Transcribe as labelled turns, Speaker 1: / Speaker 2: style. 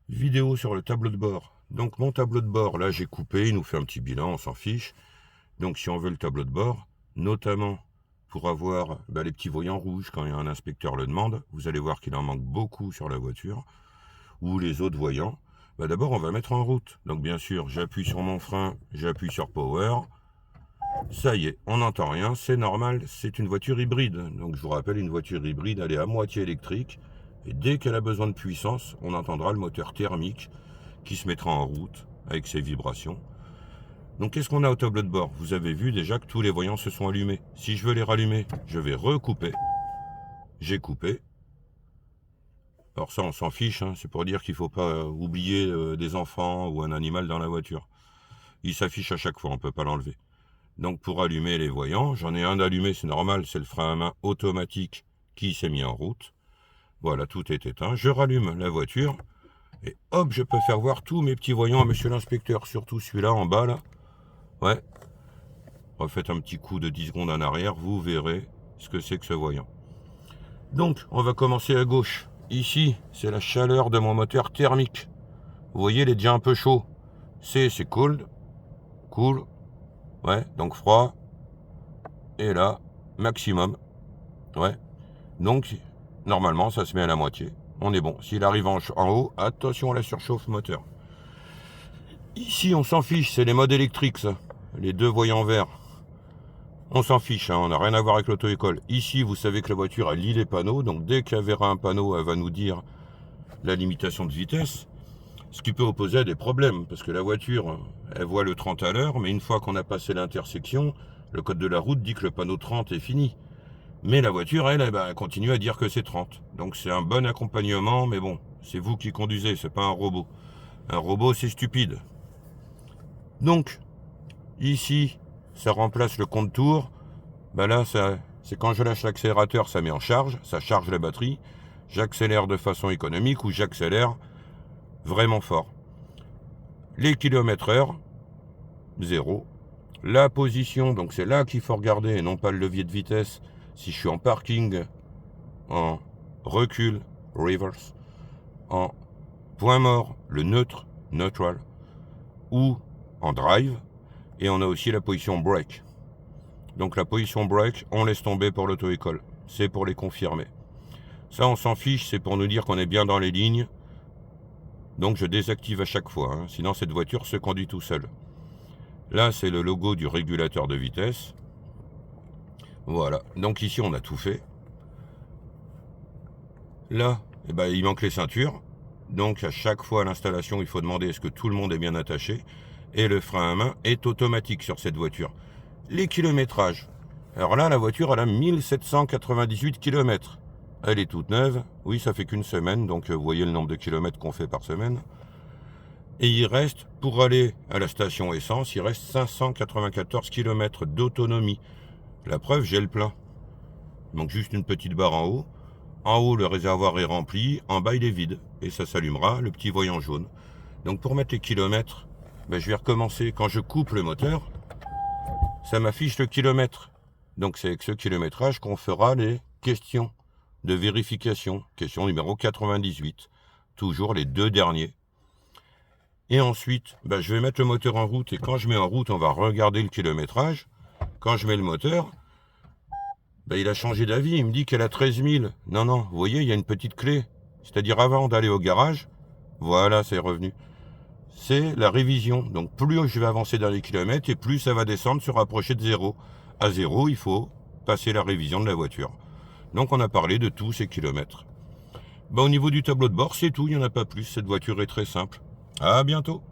Speaker 1: Vidéo sur le tableau de bord. Donc mon tableau de bord, là j'ai coupé, il nous fait un petit bilan, on s'en fiche. Donc si on veut le tableau de bord, notamment pour avoir les petits voyants rouges quand un inspecteur le demande, vous allez voir qu'il en manque beaucoup sur la voiture, ou les autres voyants. D'abord on va mettre en route. Donc bien sûr j'appuie sur mon frein, j'appuie sur Power. Ça y est, on n'entend rien, c'est normal, c'est une voiture hybride. Donc je vous rappelle, une voiture hybride, elle est à moitié électrique. Et dès qu'elle a besoin de puissance, on entendra le moteur thermique qui se mettra en route avec ses vibrations. Donc qu'est-ce qu'on a au tableau de bord? Vous avez vu déjà que tous les voyants se sont allumés. Si je veux les rallumer, je vais recouper. J'ai coupé. Alors ça, on s'en fiche, hein. C'est pour dire qu'il ne faut pas oublier des enfants ou un animal dans la voiture. Il s'affiche à chaque fois, on ne peut pas l'enlever. Donc pour allumer les voyants, j'en ai un allumé, c'est normal, c'est le frein à main automatique qui s'est mis en route. Voilà, tout est éteint. Je rallume la voiture et hop, je peux faire voir tous mes petits voyants à monsieur l'inspecteur, surtout celui-là en bas là. Ouais. Refaites un petit coup de 10 secondes en arrière, vous verrez ce que c'est que ce voyant. Donc, on va commencer à gauche. Ici, c'est la chaleur de mon moteur thermique. Vous voyez, il est déjà un peu chaud. C'est cold. Cool. Ouais, donc froid. Et là, maximum. Ouais. Donc, normalement, ça se met à la moitié. On est bon. S'il arrive en haut, attention à la surchauffe moteur. Ici, on s'en fiche, c'est les modes électriques, ça. Les deux voyants verts. On s'en fiche, hein, on n'a rien à voir avec l'auto-école. Ici, vous savez que la voiture, elle lit les panneaux. Donc, dès qu'elle verra un panneau, elle va nous dire la limitation de vitesse. Ce qui peut opposer à des problèmes. Parce que la voiture, elle voit le 30 à l'heure. Mais une fois qu'on a passé l'intersection, le code de la route dit que le panneau 30 est fini. Mais la voiture, elle continue à dire que c'est 30. Donc c'est un bon accompagnement, mais bon, c'est vous qui conduisez, c'est pas un robot. Un robot, c'est stupide. Donc, ici, ça remplace le compte-tours. Là, c'est quand je lâche l'accélérateur, ça met en charge, ça charge la batterie. J'accélère de façon économique ou j'accélère vraiment fort. Les kilomètres heure, 0. La position, donc c'est là qu'il faut regarder et non pas le levier de vitesse. Si je suis en parking, en recul, reverse, en point mort, le neutre, neutral, ou en drive, et on a aussi la position break. Donc la position break, on laisse tomber pour l'auto-école. C'est pour les confirmer. Ça, on s'en fiche, c'est pour nous dire qu'on est bien dans les lignes. Donc je désactive à chaque fois, hein, sinon cette voiture se conduit tout seul. Là, c'est le logo du régulateur de vitesse. Voilà, donc ici on a tout fait. Là, il manque les ceintures. Donc à chaque fois à l'installation, il faut demander est-ce que tout le monde est bien attaché. Et le frein à main est automatique sur cette voiture. Les kilométrages. Alors là, la voiture, elle a 1798 km. Elle est toute neuve. Oui, ça fait qu'une semaine, donc vous voyez le nombre de kilomètres qu'on fait par semaine. Et il reste, pour aller à la station essence, il reste 594 km d'autonomie. La preuve, j'ai le plein. Donc juste une petite barre en haut. En haut, le réservoir est rempli. En bas, il est vide. Et ça s'allumera, le petit voyant jaune. Donc pour mettre les kilomètres, je vais recommencer. Quand je coupe le moteur, ça m'affiche le kilomètre. Donc c'est avec ce kilométrage qu'on fera les questions de vérification. Question numéro 98. Toujours les deux derniers. Et ensuite, je vais mettre le moteur en route. Et quand je mets en route, on va regarder le kilométrage. Quand je mets le moteur, il a changé d'avis. Il me dit qu'elle a 13 000. Non, vous voyez, il y a une petite clé. C'est-à-dire avant d'aller au garage, voilà, c'est revenu. C'est la révision. Donc plus je vais avancer dans les kilomètres et plus ça va descendre, se rapprocher de 0. À 0, il faut passer la révision de la voiture. Donc on a parlé de tous ces kilomètres. Au niveau du tableau de bord, c'est tout, il n'y en a pas plus. Cette voiture est très simple. À bientôt.